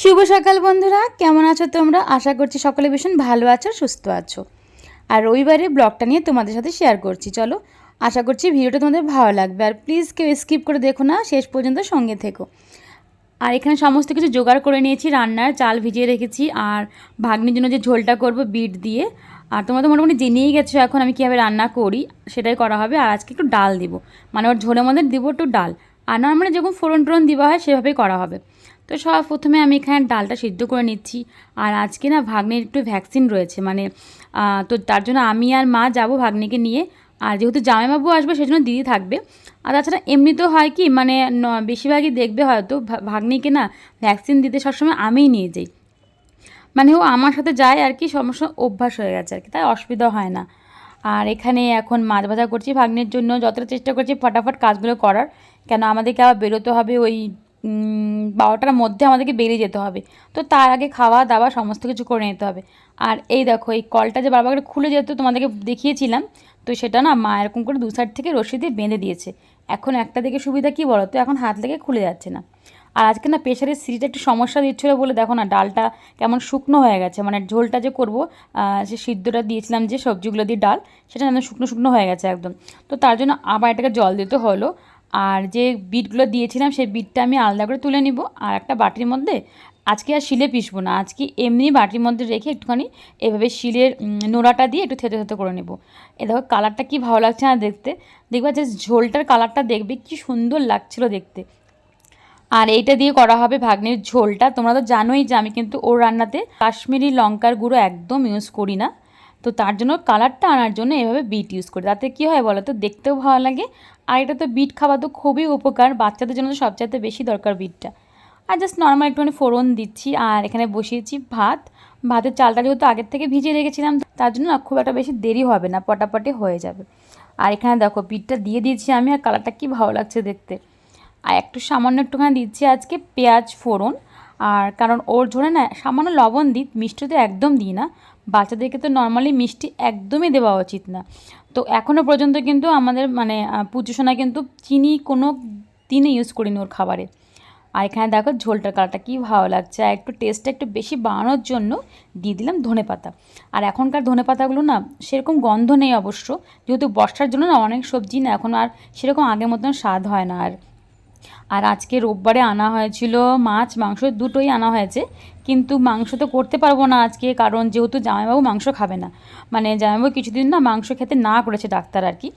শুভ সকাল বন্ধুরা, কেমন আছো তোমরা? আশা করছি সকলে ভীষণ ভালো আছো, সুস্থ আছো। আর রবিবারে ব্লগটা নিয়ে তোমাদের সাথে শেয়ার করছি। চলো, আশা করছি ভিডিওটা তোমাদের ভালো লাগবে। আর প্লিজ কেউ স্কিপ করে দেখো না, শেষ পর্যন্ত সঙ্গে থেকো। আর এখানে সমস্ত কিছু জোগাড় করে নিয়েছি, রান্নার চাল ভিজিয়ে রেখেছি। আর ভাগ্নির জন্য যে ঝোলটা করব বিট দিয়ে। আর তোমরা তো মোটামুটি জেনেই গেছো এখন আমি কীভাবে রান্না করি, সেটাই করা হবে। আর আজকে একটু ডাল দিব, মানে ওর ঝোলের মধ্যে দিব একটু ডাল। আর নর্মালি যখন ফোড়ন টোড়ন দেওয়া হয় সেভাবেই করা হবে। তো সব প্রথমে আমি এখানে ডালটা সিদ্ধ করে নিচ্ছি। আর আজকে না ভাগ্নির একটু ভ্যাকসিন রয়েছে, মানে তো তার জন্য আমি আর মা যাব ভাগ্নিকে নিয়ে। আর যেহেতু জামাইবাবু আসবে সেজন্য দিদি থাকবে। আর তাছাড়া এমনিতেও হয় কি, মানে বেশিরভাগই দেখবে হয়তো ভাগ্নিকে না ভ্যাকসিন দিতে সবসময় আমিই নিয়ে যাই। মানে ও আমার সাথে যায় আর কি, সমস্যা অভ্যাস হয়ে গেছে আর কি, তাই অসুবিধা হয় না। আর এখানে এখন মাছ ভাজা করছি ভাগ্নের জন্য, যতটা চেষ্টা করছি ফটাফট কাজগুলো করার। কেন আমাদেরকে আবার বেরোতে হবে ওই 12টার মধ্যে আমাদেরকে বেরিয়ে যেতে হবে। তো তার আগে খাওয়া দাওয়া সমস্ত কিছু করে নিতে হবে। আর এই দেখো, এই কলটা যে বারবার করে খুলে যেত তোমাদেরকে দেখিয়েছিলাম, তো সেটা না মা এরকম করে দু সাইড থেকে রশি দিয়ে বেঁধে দিয়েছে। এখন একটা দিকে সুবিধা কী বলো তো, এখন হাত লেগে খুলে যাচ্ছে না। আর আজকে না প্রেশারের সিটিটা একটু সমস্যা দিচ্ছিলো বলে দেখো না ডালটা কেমন শুকনো হয়ে গেছে, মানে ঝোলটা যে করবো সে সিদ্ধটা দিয়েছিলাম যে সবজিগুলো দিয়ে ডাল, সেটা যেন শুকনো শুকনো হয়ে গেছে একদম। তো তার জন্য আবার এটাকে জল দিতে হলো। আর যে বিটগুলো দিয়েছিলাম সেই বিটটা আমি আলাদা করে তুলে নিব আর একটা বাটির মধ্যে। আজকে আর শিলে পিসবো না, আজকে এমনি বাটির মধ্যে রেখে একটুখানি এভাবে শিলের নোড়াটা দিয়ে একটু থেতো থেতো করে নেব। এ দেখো কালারটা কি ভালো লাগছে না দেখতে, দেখবা যে ঝোলটার কালারটা দেখবে কি সুন্দর লাগছিল দেখতে। আর এইটা দিয়ে করা হবে ভাগ্নির ঝোলটা। তোমরা তো জানোই যে আমি কিন্তু ওর রান্নাতে কাশ্মীরি লঙ্কার গুঁড়ো একদম ইউজ করি না। তো তার জন্য কালারটা আনার জন্য এভাবে বিট ইউজ করি। তাতে কী হয় বলো তো, দেখতেও ভালো লাগে। আর এটা তো বিট খাওয়া তো খুবই উপকার, বাচ্চাদের জন্য তো সবচাইতে বেশি দরকার বিটটা। আর জাস্ট নর্মাল একটুখানি ফোড়ন দিচ্ছি। আর এখানে বসিয়েছি ভাত। ভাতের চালটা যেহেতু আগের থেকে ভিজিয়ে রেখেছিলাম, তার জন্য না খুব একটা বেশি দেরি হবে না, পটাপটি হয়ে যাবে। আর এখানে দেখো বিটটা দিয়ে দিয়েছি আমি, আর কালারটা কি ভালো লাগছে দেখতে। আর একটু সামান্য একটুখানি দিচ্ছি আজকে পেঁয়াজ ফোড়ন। আর কারণ ওর ঝোলে না সামান্য লবণ দিই, মিষ্টি তো একদম দিই না। বাচ্চাদেরকে তো নর্মালি মিষ্টি একদমই দেওয়া উচিত না। তো এখনও পর্যন্ত কিন্তু আমাদের মানে পুচুসোনা কিন্তু চিনি কোনো দিনে ইউজ করিনি ওর খাবারে। আর এখানে দেখো ঝোলটার কালারটা কী ভালো লাগছে। আর একটু টেস্টটা একটু বেশি বাড়ানোর জন্য দিয়ে দিলাম ধনেপাতা। আর এখনকার ধনেপাতাগুলো না সেরকম গন্ধ নেই অবশ্য, যেহেতু বর্ষার জন্য না অনেক সবজি না এখন আর সেরকম আগের মতন স্বাদ হয় না আর। আর আজকে রোববারে আনা হয়েছিল মাছ মাংস দুটোই আনা হয়েছে, কিন্তু মাংস তো করতে পারবো না আজকে, কারণ যেহেতু জামাইবাবু মাংস খাবে না। মানে জামাইবাবু কিছুদিন না মাংস খেতে না করেছে ডাক্তার আর কি।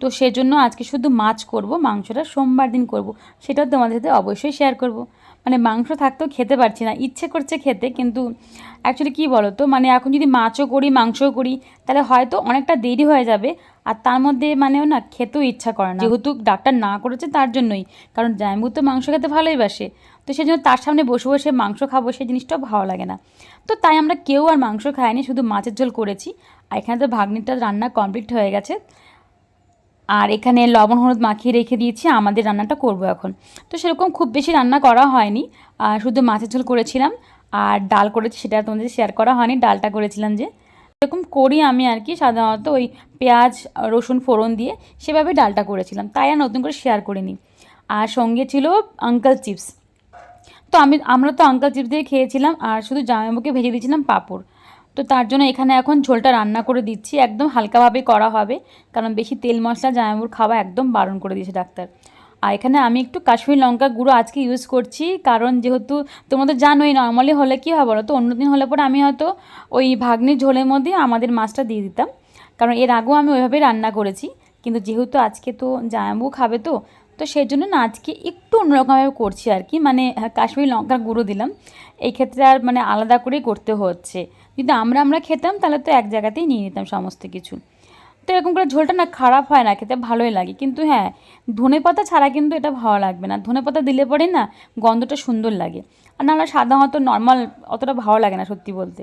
তো সেজন্য আজকে শুধু মাছ করব, মাংসটা সোমবার দিন করব। সেটাও তোমাদের সাথে অবশ্যই শেয়ার করব। মানে মাংস থাকতেও খেতে পারছি না, ইচ্ছে করছে খেতে, কিন্তু অ্যাকচুয়ালি কী বলো তো, মানে এখন যদি মাছও করি মাংসও করি তাহলে হয়তো অনেকটা দেরি হয়ে যাবে। আর তার মধ্যে মানেও না খেতেও ইচ্ছা করে না, যেহেতু ডাক্তার না করেছে তার জন্যই। কারণ জামাইবাবু তো মাংস খেতে ভালোইবাসে, তো সেই জন্য তার সামনে বসে বসে মাংস খাবো সেই জিনিসটাও ভালো লাগে না। তো তাই আমরা কেউ আর মাংস খাইনি, শুধু মাছের ঝোল করেছি। আর এখানে তো ভাগ্নিটা রান্না কমপ্লিট হয়ে গেছে। আর এখানে লবণ হলুদ মাখিয়ে রেখে দিয়েছি, আমাদের রান্নাটা করব এখন। তো সেরকম খুব বেশি রান্না করা হয়নি, শুধু মাছের ঝোল করেছিলাম আর ডাল করেছি, সেটা তোমাদের শেয়ার করা হয়নি। ডালটা করেছিলাম যে এরকম করি আমি আর কি, সাধারণত ওই পেঁয়াজ রসুন ফোড়ন দিয়ে সেভাবে ডালটা করেছিলাম, তাই আর নতুন করে শেয়ার করিনি। আর সঙ্গে ছিল আঙ্কেল চিপস। তো আমরা তো আঙ্কেল চিপস দিয়ে খেয়েছিলাম, আর শুধু জামাইবাবুকে ভেজে দিয়েছিলাম পাঁপড়। তো তার জন্য এখানে এখন ঝোলটা রান্না করে দিচ্ছি, একদম হালকাভাবে করা হবে, কারণ বেশি তেল মশলা জামাইবাবুর খাওয়া একদম বারণ করে দিয়েছে ডাক্তার। আর এখানে আমি একটু কাশ্মীরি লঙ্কা গুঁড়ো আজকে ইউজ করছি, কারণ যেহেতু তোমরা তো জানোই নর্মালি হলে কী হয় বলো তো, অন্যদিন হলে পরে আমি হয়তো ওই ভাগ্নির ঝোলের মধ্যে আমাদের মাছটা দিয়ে দিতাম, কারণ এর আগেও আমি ওইভাবেই রান্না করেছি। কিন্তু যেহেতু আজকে তো জামাইবাবু খাবে, তো তো সেই জন্য না আজকে একটু অন্যরকমভাবে করছি আর কি, মানে কাশ্মীরি লঙ্কার গুঁড়ো দিলাম। এই ক্ষেত্রে আর মানে আলাদা করেই করতে হচ্ছে। যদি আমরা খেতাম তাহলে তো এক জায়গাতেই নিয়ে নিতাম সমস্ত কিছু। তো এরকম করে ঝোলটা না খারাপ হয় না, খেতে ভালোই লাগে। কিন্তু হ্যাঁ, ধনেপাতা ছাড়া কিন্তু এটা ভালো লাগবে না, ধনেপাতা দিলে পরে না গন্ধটা সুন্দর লাগে। আর নাহলে সাধারণত নর্মাল অতটা ভালো লাগে না সত্যি বলতে।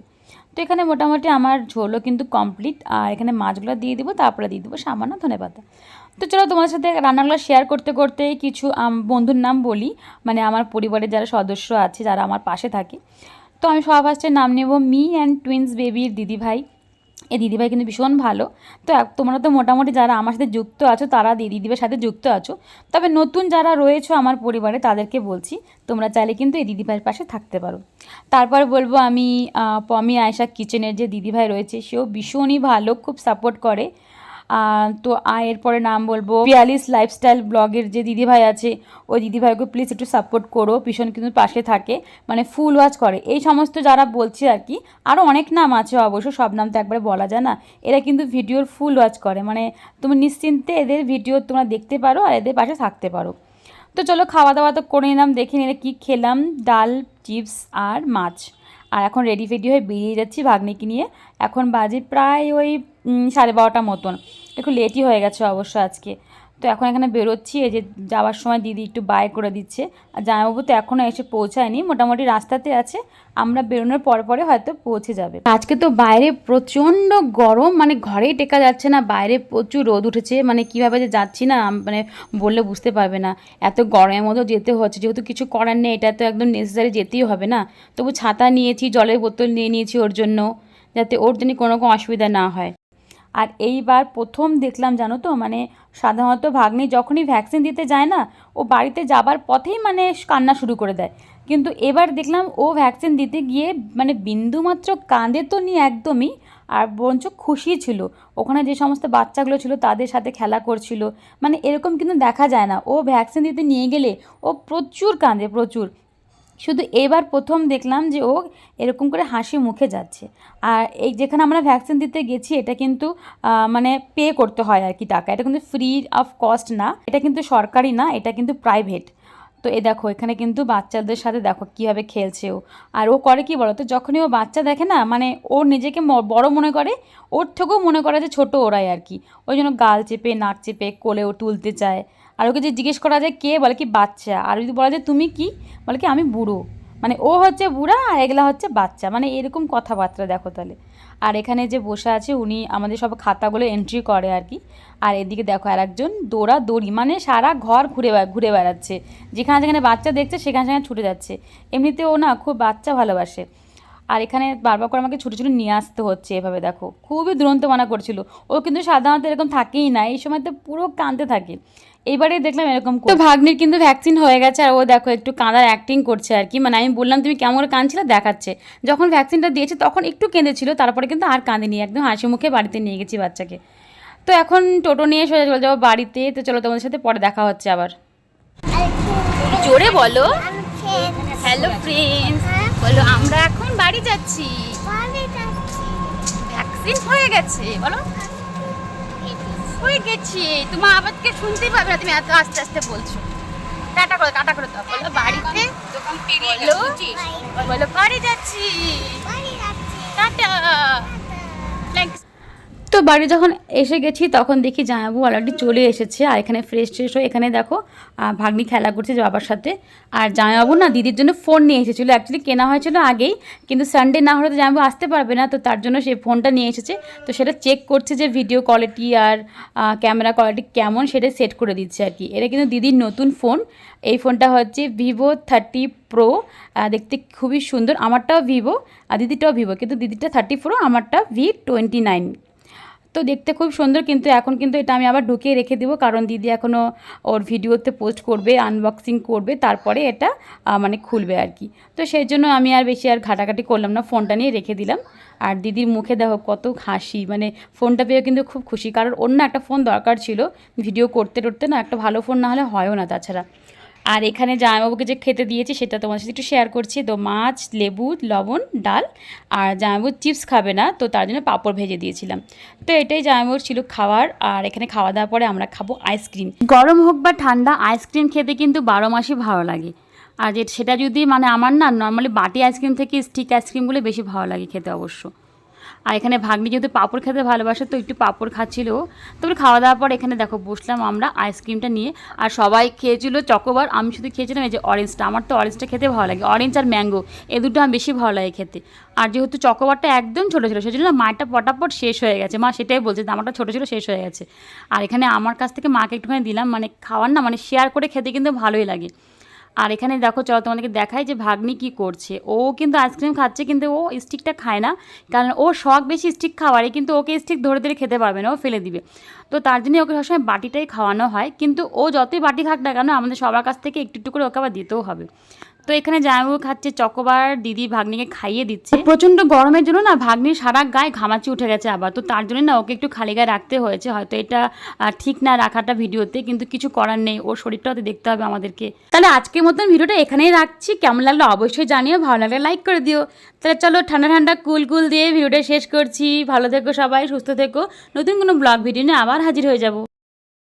তো এখানে মোটামুটি আমার ঝোলও কিন্তু কমপ্লিট। আর এখানে মাছগুলো দিয়ে দেবো, তারপরে দিয়ে দেবো সামান্য ধনেপাতা। তো চলো তোমার সাথে রান্নাগুলো শেয়ার করতে করতে কিছু বন্ধুর নাম বলি, মানে আমার পরিবারের যারা সদস্য আছে যারা আমার পাশে থাকে। তো আমি সবার ফার্স্টে নাম নেব মি অ্যান্ড টুইন্স বেবির দিদিভাই। এই দিদিভাই কিন্তু ভীষণ ভালো। তো তোমরা তো মোটামুটি যারা আমার সাথে যুক্ত আছো তারা দিদিভাইয়ের সাথে যুক্ত আছো, তবে নতুন যারা রয়েছো আমার পরিবারে তাদেরকে বলছি তোমরা চাইলে কিন্তু এই দিদিভাইয়ের পাশে থাকতে পারো। তারপর বলবো আমি পমি আয়েশা কিচেনের যে দিদিভাই রয়েছে সেও ভীষণই ভালো, খুব সাপোর্ট করে। তো এরপরে নাম বলবো পিয়ালিস লাইফস্টাইল ব্লগের যে দিদিভাই আছে, ওই দিদিভাইকে প্লিজ একটু সাপোর্ট করো, ভীষণ কিন্তু পাশে থাকে, মানে ফুল ওয়াচ করে। এই সমস্ত যারা বলছি আর কি, আরও অনেক নাম আছে অবশ্য, সব নাম তো একবারে বলা যায় না। এরা কিন্তু ভিডিওর ফুল ওয়াচ করে, মানে তুমি নিশ্চিন্তে এদের ভিডিও তোমরা দেখতে পারো আর এদের পাশে থাকতে পারো। তো চলো খাওয়া দাওয়া তো করে নিলাম, দেখে নিলে কী খেলাম, ডাল, চিপস আর মাছ। আর এখন রেডি ফেডি হয়ে বেরিয়ে যাচ্ছি ভাগ্নিকে নিয়ে। এখন বাজে প্রায় ওই 12:30 মতন, একটু লেটই হয়ে গেছে অবশ্য আজকে। তো এখন এখানে বেরোচ্ছি, এই যে যাওয়ার সময় দিদি একটু বাই করে দিচ্ছে। আর জামাইবাবু তো এখনও এসে পৌঁছায়নি, মোটামুটি রাস্তাতে আছে, আমরা বেরোনোর পরে পরে হয়তো পৌঁছে যাবে। আজকে তো বাইরে প্রচণ্ড গরম, মানে ঘরেই টেকা যাচ্ছে না, বাইরে প্রচুর রোদ উঠেছে, মানে কীভাবে যে যাচ্ছি না মানে বললে বুঝতে পারবে না, এত গরমের মতো যেতে হচ্ছে, যেহেতু কিছু করার নেই, এটা তো একদম নেসেসারি যেতেই হবে না। তবু ছাতা নিয়েছি, জলের বোতল নিয়ে নিয়েছি ওর জন্য, যাতে ওর জন্য কোনো রকম অসুবিধা না হয়। আর এইবার প্রথম দেখলাম জানো তো, মানে সাধারণত ভাগ্নি যখনই ভ্যাকসিন দিতে যায় না, ও বাড়িতে যাবার পথেই মানে কান্না শুরু করে দেয়, কিন্তু এবার দেখলাম ও ভ্যাকসিন দিতে গিয়ে মানে বিন্দুমাত্র কাঁদে তো নি একদমই, আর বরঞ্চ খুশি ছিল। ওখানে যে সমস্ত বাচ্চাগুলো ছিল তাদের সাথে খেলা করছিল, মানে এরকম কিন্তু দেখা যায় না। ও ভ্যাকসিন দিতে নিয়ে গেলে ও প্রচুর কাঁদে, প্রচুর। শুধু এবার প্রথম দেখলাম যে ও এরকম করে হাসি মুখে যাচ্ছে। আর এই যেখানে আমরা ভ্যাকসিন দিতে গেছি এটা কিন্তু মানে পে করতে হয় আর কি টাকা, এটা কিন্তু ফ্রি অফ কস্ট না, এটা কিন্তু সরকারি না, এটা কিন্তু প্রাইভেট। তো এ দেখো এখানে কিন্তু বাচ্চাদের সাথে দেখো কীভাবে খেলছে ও। আর ও করে কি বলো তো, যখনই ও বাচ্চা দেখে না, মানে ওর নিজেকে বড় মনে করে, ওর থেকেও মনে করে যে ছোটো ওরাই আর কি, ওই জন্য গাল চেপে নাক চেপে কোলে ও তুলতে চায়। আর ওকে যে জিজ্ঞেস করা যায় কে, বলে কি বাচ্চা, আর যদি বলা যায় তুমি কি, বলে কি আমি বুড়ো, মানে ও হচ্ছে বুড়া আর এগুলা হচ্ছে বাচ্চা, মানে এরকম কথাবার্তা দেখো তাহলে। আর এখানে যে বসে আছে উনি আমাদের সব খাতাগুলো এন্ট্রি করে আর কি। আর এদিকে দেখো আর একজন দৌড়ি, মানে সারা ঘর ঘুরে বেড়াচ্ছে, যেখানে যেখানে বাচ্চা দেখছে সেখানে সেখানে ছুটে যাচ্ছে। এমনিতে ও না খুব বাচ্চা ভালোবাসে। আর এখানে বারবার করে আমাকে ছুটে ছুটে নিয়ে আসতে হচ্ছে, এভাবে দেখো খুবই দুরন্তপনা করছিল। ও কিন্তু সাধারণত এরকম থাকেই না, এই সময় তো পুরো কাঁদতে থাকে, এবারে দেখলাম এরকম। তো ভাগ্নির কিন্তু ভ্যাকসিন হয়ে গেছে আর ও দেখো একটু কাঁদার অ্যাক্টিং করছে আর কি, মানে আমি বললাম তুমি কেমন করে কাঁদছিলে দেখাচ্ছে। যখন ভ্যাকসিনটা দিয়েছে তখন একটু কেঁদেছিল, তারপরে কিন্তু আর কাঁদেনি, একদম হাসি মুখে বাড়িতে নিয়ে গেছি বাচ্চাকে। তো এখন টোটো নিয়ে সোজা চলে যাবো বাড়িতে। তো চলো তোমাদের সাথে পরে দেখা হচ্ছে আবার। জোরে বলো, হ্যালো ফ্রেন্ডস, বলো আমরা এখন বাড়ি যাচ্ছি, ভ্যাকসিন হয়ে গেছে, বলো হয়ে গেছি। তোমার আওয়াজকে শুনতেই পাবে না, তুমি এত আস্তে আস্তে বলছো। টাটা করে দাও, বলো বাড়িতে, বলো বাড়ি যাচ্ছি, টাটা। তো বাড়ি যখন এসে গেছি তখন দেখি জামাইবাবু অলরেডি চলে এসেছে, আর এখানে ফ্রেশ হয়ে এখানে দেখো ভাগ্নি খেলা করছে বাবার সাথে। আর জামাইবাবু না দিদির জন্য ফোন নিয়ে এসেছিলো, অ্যাকচুয়ালি কেনা হয়েছিল আগেই, কিন্তু সানডে না হলে তো জামাইবাবু আসতে পারবে না, তো তার জন্য সে ফোনটা নিয়ে এসেছে। তো সেটা চেক করছে যে ভিডিও কোয়ালিটি আর ক্যামেরা কোয়ালিটি কেমন, সেটা সেট করে দিচ্ছে আর কি। এটা কিন্তু দিদির নতুন ফোন, এই ফোনটা হচ্ছে Vivo 30 Pro, দেখতে খুবই সুন্দর। আমারটাও ভিভো আর দিদিটাও ভিভো, কিন্তু দিদিটা 30 Pro, আমারটা V29। তো দেখতে খুব সুন্দর, কিন্তু এখন কিন্তু এটা আমি আবার ঢুকিয়ে রেখে দেবো, কারণ দিদি এখনও ওর ভিডিওতে পোস্ট করবে, আনবক্সিং করবে, তারপরে এটা মানে খুলবে আর কি। তো সেই জন্য আমি আর বেশি আর ঘাটাঘাটি করলাম না, ফোনটা নিয়ে রেখে দিলাম। আর দিদির মুখে দেখো কত হাসি, মানে ফোনটা পেয়ে কিন্তু খুব খুশি, কারণ অন্য একটা ফোন দরকার ছিল ভিডিও করতে না, একটা ভালো ফোন না হলে হয়ও না তাছাড়া। আর এখানে জামাইবাবুকে যে খেতে দিয়েছি সেটা তোমার সাথে একটু শেয়ার করছি। তো মাছ, লেবু, লবণ, ডাল, আর জামাইবাবু চিপস খাবে না, তো তার জন্য পাঁপড় ভেজে দিয়েছিলাম। তো এটাই জামাইবাবুর ছিল খাবার। আর এখানে খাওয়া দাওয়ার পরে আমরা খাবো আইসক্রিম। গরম হোক বা ঠান্ডা, আইসক্রিম খেতে কিন্তু 12 মাসই ভালো লাগে। আর সেটা যদি মানে আমার না নর্মালি বাটি আইসক্রিম থেকে স্টিক আইসক্রিমগুলো বেশি ভালো লাগে খেতে অবশ্য। আর এখানে ভাগ্নি যেহেতু পাঁপড় খেতে ভালোবাসে, তো একটু পাঁপড় খাচ্ছিল। তবে খাওয়া দাওয়ার পর এখানে দেখো বসলাম আমরা আইসক্রিমটা নিয়ে, আর সবাই খেয়েছিল চকোবার, আমি শুধু খেয়েছিলাম এই যে অরেঞ্জটা। আমার তো অরেঞ্জটা খেতে ভালো লাগে, অরেঞ্জ আর ম্যাঙ্গো, এই দুটো আমার বেশি ভালো লাগে খেতে। আর যেহেতু চকোবারটা একদম ছোটো ছিল সেই জন্য মাটা পটাপট শেষ হয়ে গেছে, মা সেটাই বলছে যে আমারটা ছোটো ছিল শেষ হয়ে গেছে। আর এখানে আমার কাছ থেকে মাকে একটুখানি দিলাম, মানে খাওয়ার না মানে শেয়ার করে খেতে কিন্তু ভালোই লাগে। আর এখানে দেখো চলো তোমাদেরকে দেখাই যে ভাগ্নি কি করছে। ও কিন্তু আইসক্রিম খাচ্ছে, কিন্তু ও স্টিকটা খায় না, কারণ ও শখ বেশি স্টিক খাওয়ারে, কিন্তু ওকে স্টিক ধরে ধরে খেতে পারবে না, ও ফেলে দিবে। তো তার জন্য ওকে সবসময় বাটিটাই খাওয়ানো হয়, কিন্তু ও যতই বাটি খাক না কেন আমাদের সবার কাছ থেকে একটু একটু করে ওকে আবার দিতেও হবে। তো এখানে জামাইবাবু খাচ্ছে চকোবার, দিদি ভাগ্নিকে খাইয়ে দিচ্ছে। প্রচণ্ড গরমের জন্য না ভাগ্নির সারা গায়ে ঘামাচি উঠে গেছে আবার, তো তার জন্য না ওকে একটু খালি গায়ে রাখতে হয়েছে। হয়তো এটা ঠিক না রাখাটা ভিডিওতে, কিন্তু কিছু করার নেই, ওর শরীরটাও তো দেখতে হবে আমাদেরকে। তাহলে আজকের মতন ভিডিওটা এখানেই রাখছি। কেমন লাগলো অবশ্যই জানিও, ভালো লাগলে লাইক করে দিও। তাহলে চলো ঠান্ডা ঠান্ডা কুল কুল দিয়ে ভিডিওটা শেষ করছি। ভালো থেকো সবাই, সুস্থ থেকো। নতুন কোনো ব্লগ ভিডিও নিয়ে আবার হাজির হয়ে যাবো।